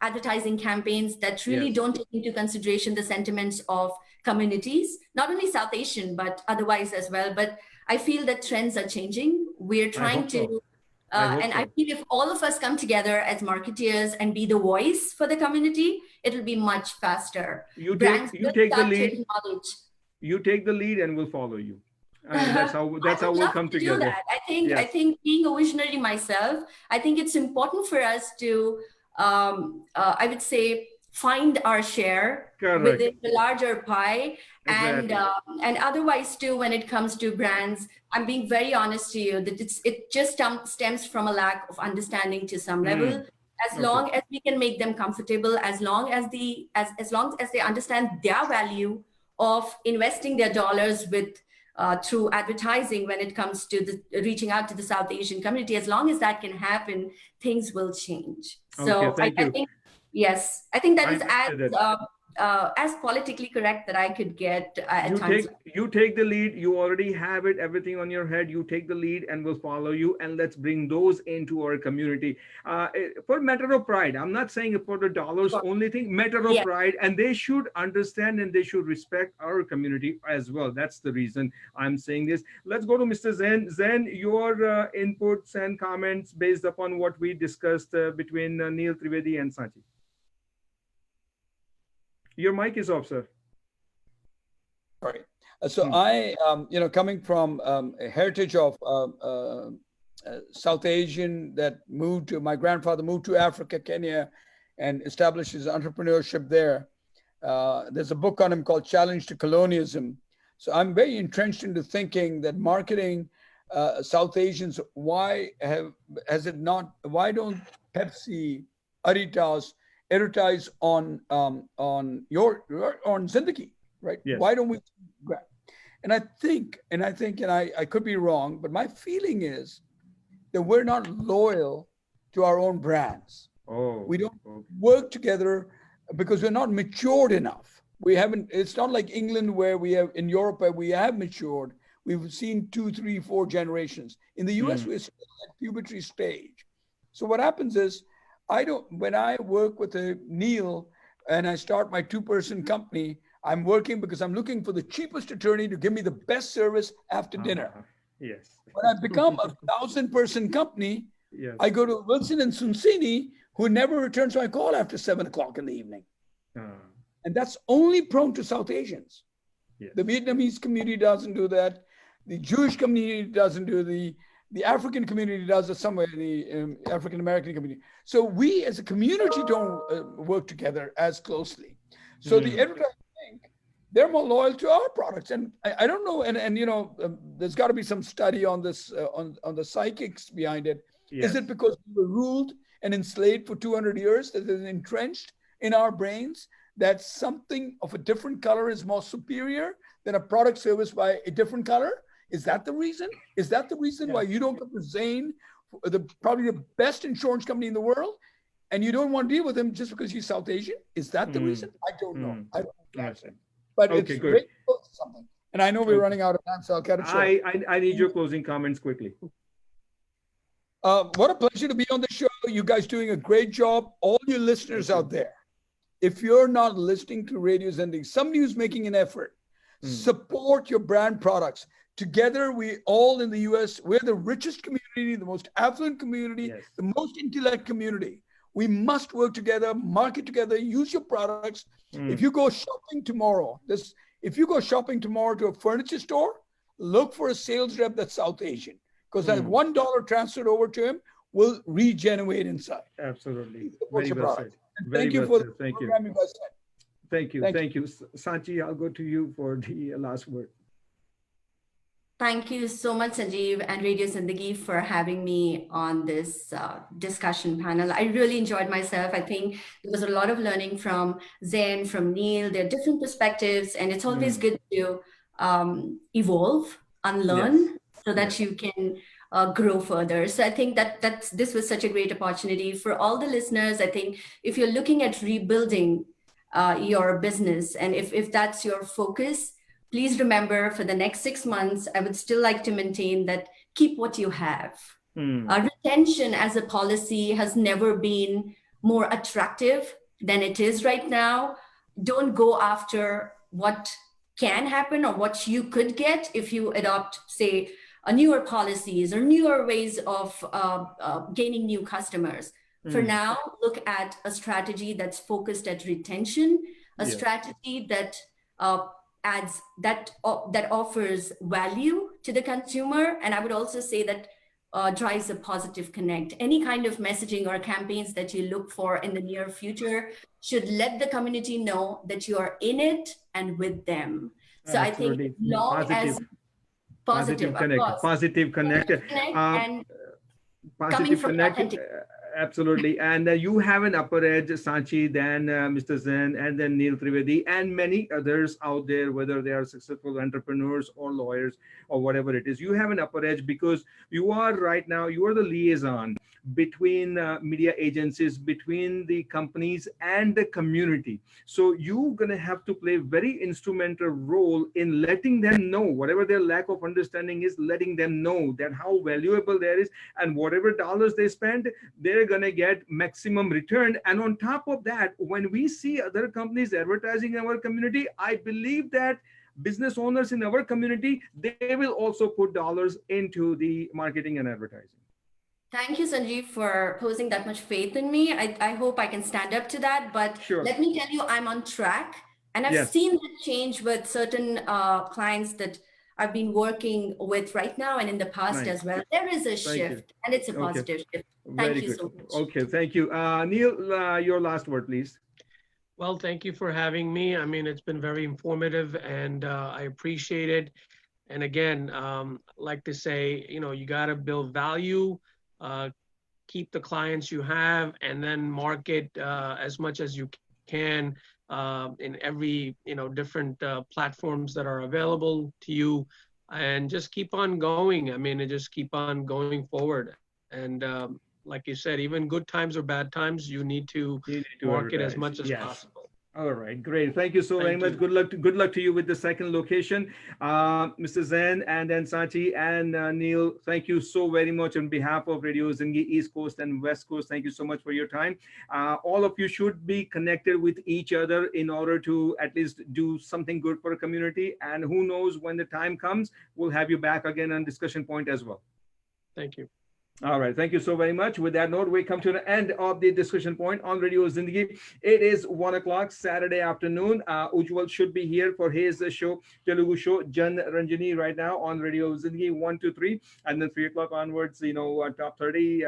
advertising campaigns that really don't take into consideration the sentiments of communities, not only South Asian, but otherwise as well. But I feel that trends are changing. We're trying to, I feel if all of us come together as marketeers and be the voice for the community, it will be much faster. You take the lead. You take the lead and we'll follow you. That's how we'll come together. I I think being a visionary myself, I think it's important for us to, I would say, find our share within the larger pie. Exactly. And otherwise too, when it comes to brands, I'm being very honest to you that it just stems from a lack of understanding to some level. As long as we can make them comfortable, as long as they understand their value of investing their dollars with through advertising when it comes to the reaching out to the South Asian community, as long as that can happen, things will change. So I think, yes, I think that is as politically correct that I could get at times. You take the lead. You already have it, everything on your head. You take the lead and we'll follow you. And let's bring those into our community. For matter of pride, I'm not saying for the dollars only thing, matter of pride. And they should understand and they should respect our community as well. That's the reason I'm saying this. Let's go to Mr. Zen. Zen, your inputs and comments based upon what we discussed between Neil Trivedi and Sanchi. Your mic is off, sir. Sorry. So I, coming from a heritage of South Asian that my grandfather moved to Africa, Kenya, and established his entrepreneurship there. There's a book on him called Challenge to Colonialism. So I'm very entrenched into thinking that marketing South Asians, why don't Pepsi, Adidas, advertise on Zindagi, right? Yes. Why don't we? And I think, and I could be wrong, but my feeling is that we're not loyal to our own brands. We don't work together because we're not matured enough. We haven't. It's not like England where we have, in Europe where we have matured. We've seen 2, 3, 4 generations. In the US, we're still at puberty stage. So what happens is, when I work with Neil and I start my 2-person company, I'm working because I'm looking for the cheapest attorney to give me the best service after dinner. Yes. When I become a 1,000-person company, I go to Wilson and Sunsini, who never returns my call after 7 o'clock in the evening. And that's only prone to South Asians. The Vietnamese community doesn't do that. The Jewish community doesn't do the African community does it somewhere, the African American community. So we as a community don't work together as closely. So the advertisers think they're more loyal to our products. And I don't know, and there's got to be some study on this, on the psychics behind it. Is it because we were ruled and enslaved for 200 years that is entrenched in our brains that something of a different color is more superior than a product serviced by a different color? Is that the reason? Is that the reason why you don't represent probably the best insurance company in the world, and you don't want to deal with them just because you're South Asian? Is that the reason? I don't know. I don't know. But it's great something. And I know we're running out of time, so I'll cut it short. I need your closing comments quickly. What a pleasure to be on the show. You guys doing a great job. All your listeners out there, if you're not listening to Radio Zendig, somebody who's making an effort, support your brand products. Together, we all in the US, we're the richest community, the most affluent community, the most intellect community. We must work together, market together, use your products. If you go shopping tomorrow, to a furniture store, look for a sales rep that's South Asian, because that $1 transferred over to him will regenerate inside. Absolutely. Very well said. Thank you for the program you guys said. Thank you. Sanchi, I'll go to you for the last word. Thank you so much, Sanjeev and Radio Zindagi, for having me on this discussion panel. I really enjoyed myself. I think there was a lot of learning from Zain, from Neil. There are different perspectives, and it's always good to evolve, unlearn, so that you can grow further. So I think this was such a great opportunity for all the listeners. I think if you're looking at rebuilding your business, and if that's your focus, please remember for the next 6 months, I would still like to maintain that keep what you have. Retention as a policy has never been more attractive than it is right now. Don't go after what can happen or what you could get if you adopt, say, newer policies or newer ways of gaining new customers. For now, look at a strategy that's focused at retention, a strategy that that offers value to the consumer. And I would also say that drives a positive connect. Any kind of messaging or campaigns that you look for in the near future should let the community know that you are in it and with them. So I think Absolutely. long as positive, of connect, course. positive connect, Connect and coming positive from connect. authentic. Absolutely. And you have an upper edge, Sanchi, then Mr. Zen, and then Neil Trivedi, and many others out there, whether they are successful entrepreneurs or lawyers or whatever it is. You have an upper edge because you are right now, you are the liaison between media agencies, between the companies and the community. So you're going to have to play very instrumental role in letting them know whatever their lack of understanding is, letting them know that how valuable there is, and whatever dollars they spend, they're going to get maximum return. And on top of that, when we see other companies advertising in our community, I believe that business owners in our community, they will also put dollars into the marketing and advertising. Thank you, Sanjeev, for posing that much faith in me. I hope I can stand up to that. But Sure. let me tell you, I'm on track. And I've Yes. seen the change with certain clients that I've been working with right now and in the past Nice. as well. There is a Thank you. shift, and it's a Okay. positive shift. Very Thank you good. so much. Okay, thank you. Neil, your last word, please. Well, thank you for having me. I mean, it's been very informative, and I appreciate it. And again, like to say, you got to build value, keep the clients you have, and then market as much as you can in every different platforms that are available to you, and just keep on going. I mean, and just keep on going forward. And like you said, even good times or bad times, you need to market as advertise. much as Yes. possible. All right, great. Thank you so very Thank much. you. Good luck to you with the second location, Mr. Zen, and then Sanchi and Neil. Thank you so very much on behalf of Radio Zingi East Coast and West Coast. Thank you so much for your time. All of you should be connected with each other in order to at least do something good for a community. And who knows, when the time comes, we'll have you back again on Discussion Point as well. Thank you. All right. Thank you so very much. With that note, we come to the end of the Discussion Point on Radio Zindagi. It is 1 o'clock Saturday afternoon. Ujjwal should be here for his show, Telugu show, Jan Ranjani, right now on Radio Zindagi 1 to 3. And then 3 o'clock onwards, top 30.